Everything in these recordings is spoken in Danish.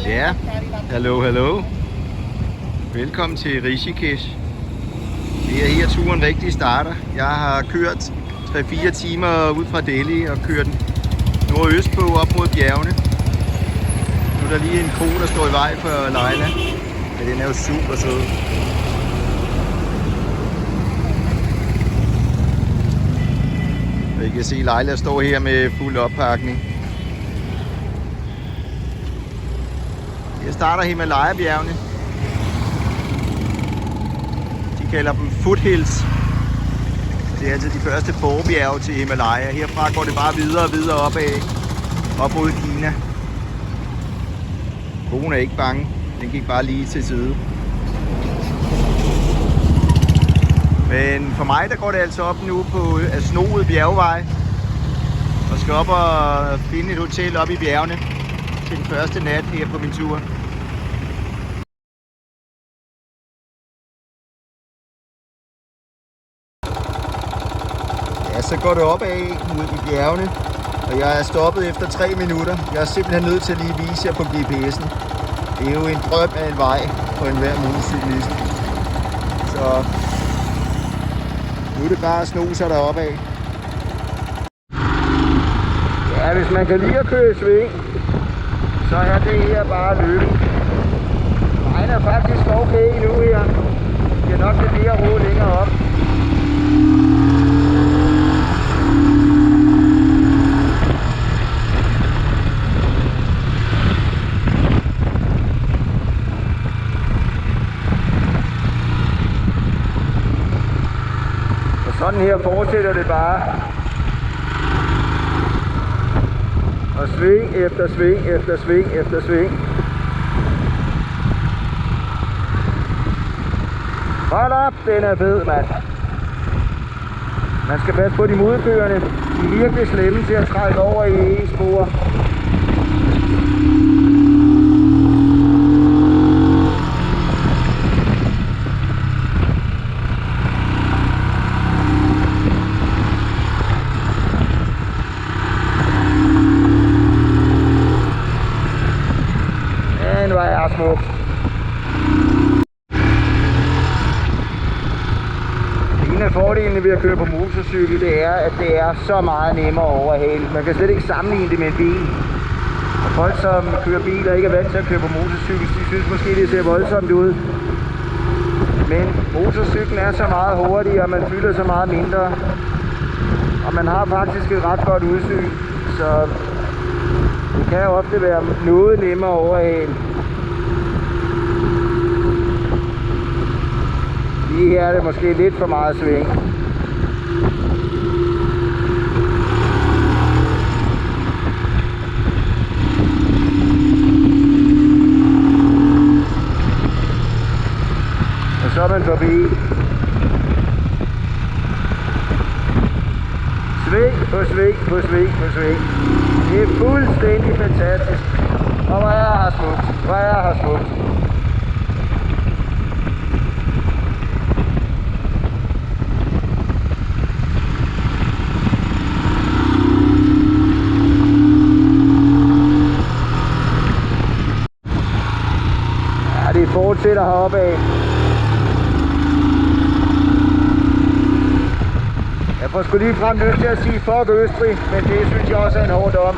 Ja, hallo. Velkommen til Rishikesh. Det er her turen rigtig starter. Jeg har kørt 3-4 timer ud fra Delhi og kørt nordøstpå op mod bjergene. Nu er der lige en ko, der står i vej for Leila. Men den er jo super sød. I kan se, Leila står her med fuld oppakning. Jeg starter Himalaya-bjergene. De kalder dem foothills. Det er altså de første forbjerge til Himalaya. Herfra går det bare videre og videre opad. Op mod Kina. Konen er ikke bange. Den gik bare lige til side. Men for mig der går det altså op nu på snoede bjergvej. Og skal op og finde et hotel op i bjergene til den første nat her på min tur. Ja, så går det opad ud i bjergene. Og jeg er stoppet efter 3 minutter. Jeg er simpelthen nødt til at lige vise jer på GPS'en. Det er jo en drøm af en vej for enhver motorcyklist. Så nu er det bare at sno sig deroppe af. Ja, hvis man kan lide at køre i sving, så er det her bare løbet. Vejen er faktisk okay nu her. Det er nok lidt mere ro længere op. Sådan her fortsætter det bare. Og sving efter sving efter sving efter sving. Hold op, den er fed, mand. Man skal passe på de modkørende. De er virkelig slemme til at trække over i E-spor. En af fordelene ved at køre på motorcykel, det er, at det er så meget nemmere at overhale. Man kan slet ikke sammenligne det med en bil. Og folk, som kører bil og ikke er vant til at køre på motorcykel, de synes måske, det ser voldsomt ud. Men motorcyklen er så meget hurtigere, og man fylder så meget mindre. Og man har faktisk et ret godt udsyn, så det kan ofte være noget nemmere at overhale. Lige her er det måske lidt for meget sving. Og så er man forbi. Sving på sving på sving på sving. Det er fuldstændig fantastisk. Og hvor er her smukt. Hvor er her smukt. Det fortsætter heroppe af. Jeg får sgu lige frem lyst til at sige fuck Østrig, men det synes jeg også er en hård dom.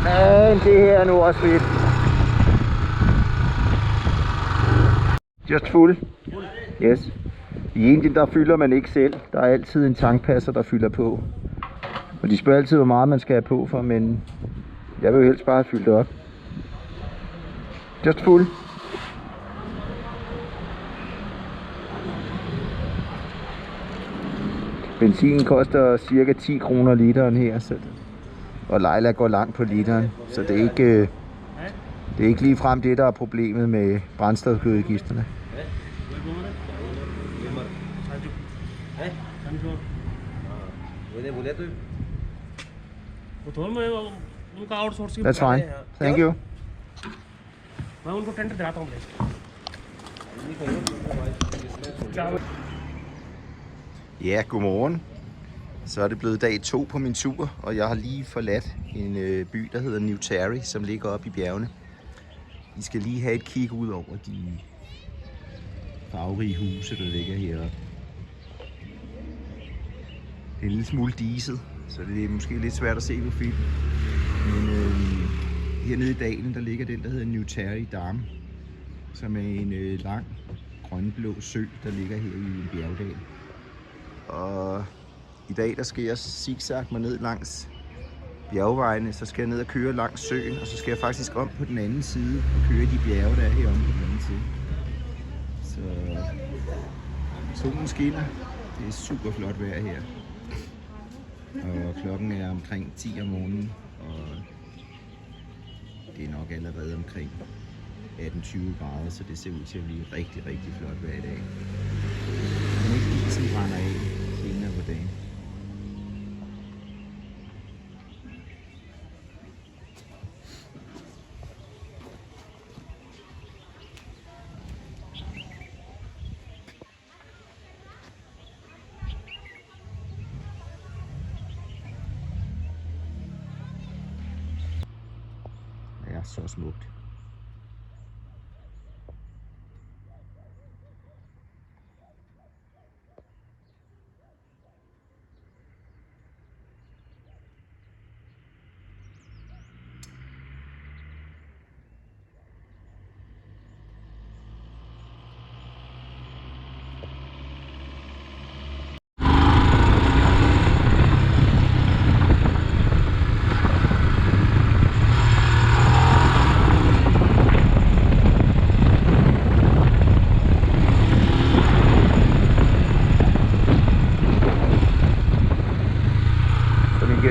Men det her er nu også fedt. Just full. Yes. I Indien der fylder man ikke selv. Der er altid en tankpasser der fylder på. Og de spørger altid hvor meget man skal have på for, men jeg vil jo helst bare have fyldt op. Just full. Benzinen koster cirka 10 kroner literen her, så og Leila går langt på literen, så det er ikke lige frem det, der er problemet med brændstofudgifterne. That's fine. Thank you. Ja, godmorgen. Så er det blevet dag 2 på min tur, og jeg har lige forladt en by, der hedder New Tarry, som ligger oppe i bjergene. I skal lige have et kig ud over de farverige huse, der ligger heroppe. Det er en lille smule diset, så det er måske lidt svært at se på film. Men hernede i dalen, der ligger den, der hedder New Terry Dam, som er en lang grønblå sø, der ligger her i en bjergdal. Og i dag, der skal jeg zigzag mig ned langs bjergvejene, så skal jeg ned og køre langs søen, og så skal jeg faktisk om på den anden side og køre de bjerge, der er heromme på den anden side. Så solen skinner. Det er super flot vejr her. Og klokken er omkring 10 om morgenen, og det er nok allerede omkring 18-20 grader, så det ser ud til at blive rigtig, rigtig flot vejr i dag. Men ikke isen brænder af senere på dagen. Det er så smukt.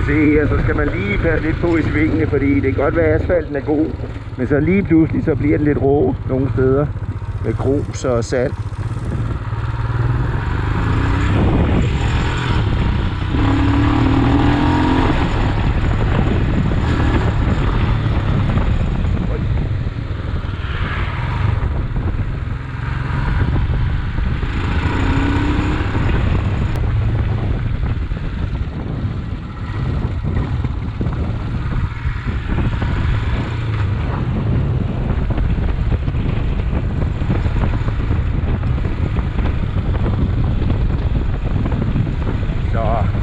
Se her, så skal man lige passe lidt på i svingene, fordi det kan godt være, at asfalten er god, men så lige pludselig så bliver den lidt rå nogle steder med grus og sand.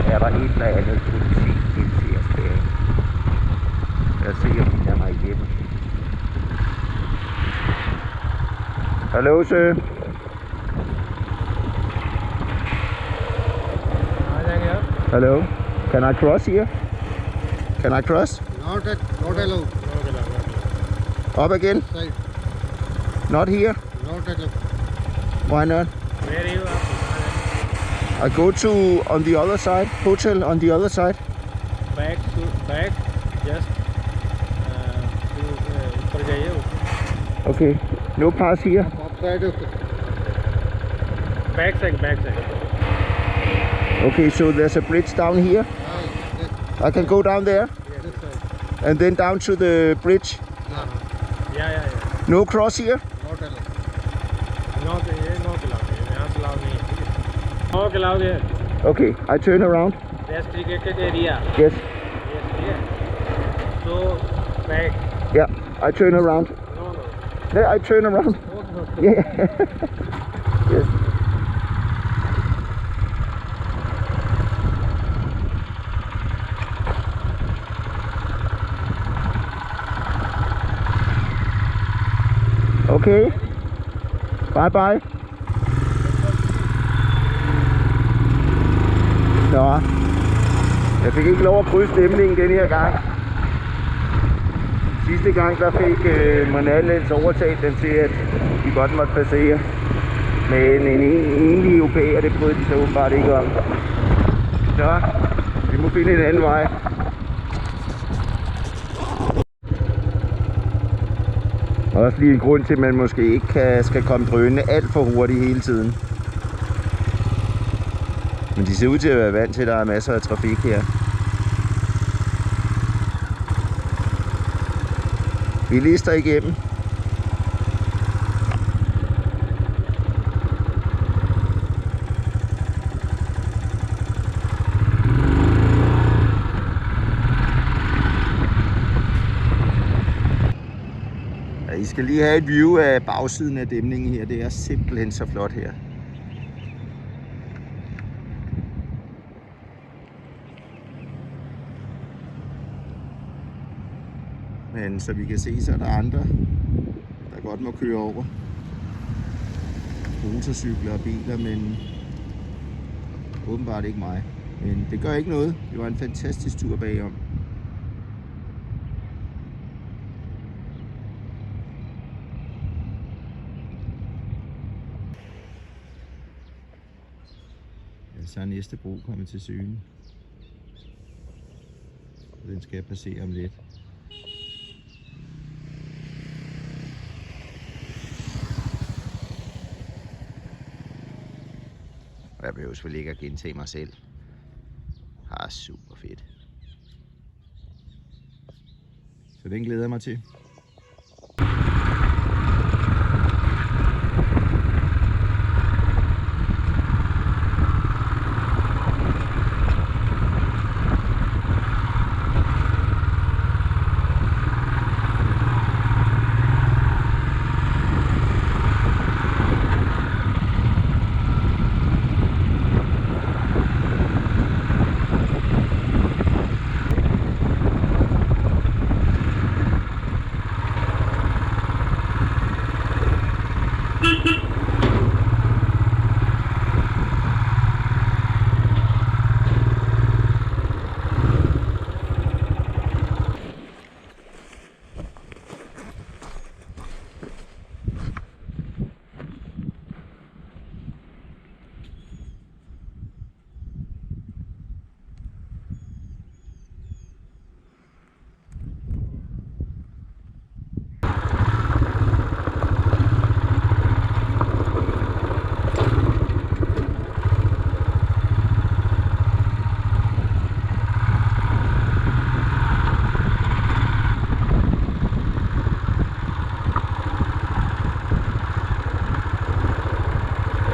Er der et eller andet politi ind til at spære. Lad os se, om de er mig igennem. Hello, sir. Hello. Can I cross here? Can I cross? Not allowed. Up again? Side. Not here? Not allowed. Why not? Where are you? I go to on the other side, hotel on the other side. Back, just ऊपर जाइए. Okay, no pass here. Upside of the Back side. Okay, so there's a bridge down here. I can go down there this side. and then down to the bridge. Yeah. No cross here. Not allowed. No allowed. यहाँ से allowed नहीं है. No allowed है. Okay, I turn around. Restricted area. Yes. Yes, yeah. So back. Yeah, I turn around. No. Yeah, I turn around. No. Yeah. Yes. Okay. Bye bye. Nå, jeg fik ikke lov at krydse stemningen den her gang. Sidste gang der fik Manalens overtalt den til, at de godt måtte passere. Men en enlig europæer, det prøvede de så åbenbart ikke om. Så vi må finde en anden vej. Også lige en grund til, at man måske ikke skal komme drønende alt for hurtigt hele tiden. Men de ser ud til at være vant til, at der er masser af trafik her. Vi lister igennem. Ja, I skal lige have et view af bagsiden af dæmningen her. Det er simpelthen så flot her. Men så vi kan se, så er der andre, der godt må køre over. Motorcykler og biler, men åbenbart ikke mig. Men det gør ikke noget. Det var en fantastisk tur bagom. Ja, så er næste bro kommet til syne. Den skal jeg passere om lidt. Jeg behøver selvfølgelig ikke at gentage mig selv. Super fedt. Så den glæder jeg mig til.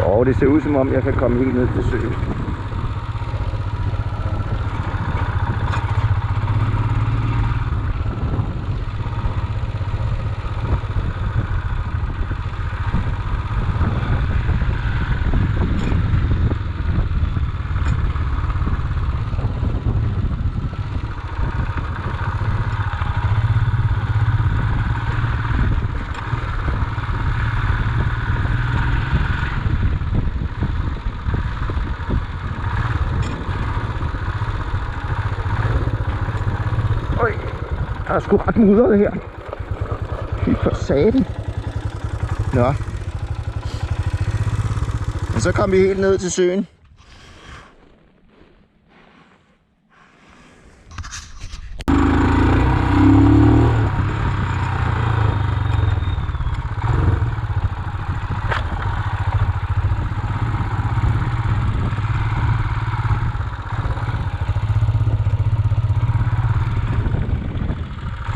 Og det ser ud som om jeg kan komme helt ned til søen. Der er sgu ret mudret her. Fy for satan. Nå. Og så kom vi helt ned til søen.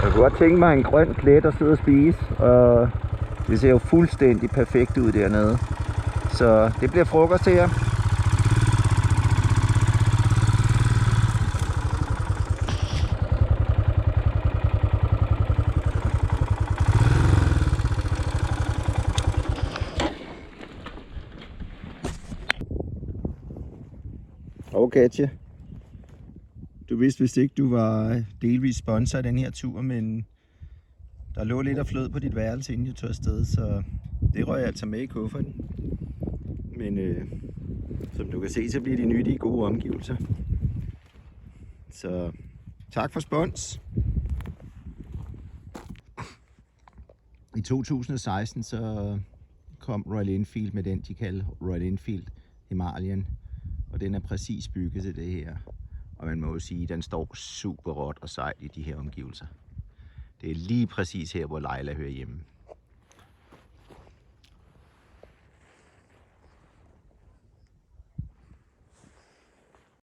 Jeg kunne godt tænke mig en grøn plet at sidde og spise, og det ser jo fuldstændig perfekt ud dernede. Så det bliver frokost til jer. Okay, Katja. Du vidste vist ikke, du var delvis sponsor af den her tur, men der lå lidt af flød på dit værelse, inden jeg tog afsted, så det røg jeg altså med i kufferten. Men som du kan se, så bliver de nyttige gode omgivelser. Så tak for spons. I 2016 så kom Royal Enfield med den, de kalder Royal Enfield Himalayan, og den er præcis bygget til det her. Og man må jo sige, at den står super råt og sejt i de her omgivelser. Det er lige præcis her, hvor Leila hører hjemme.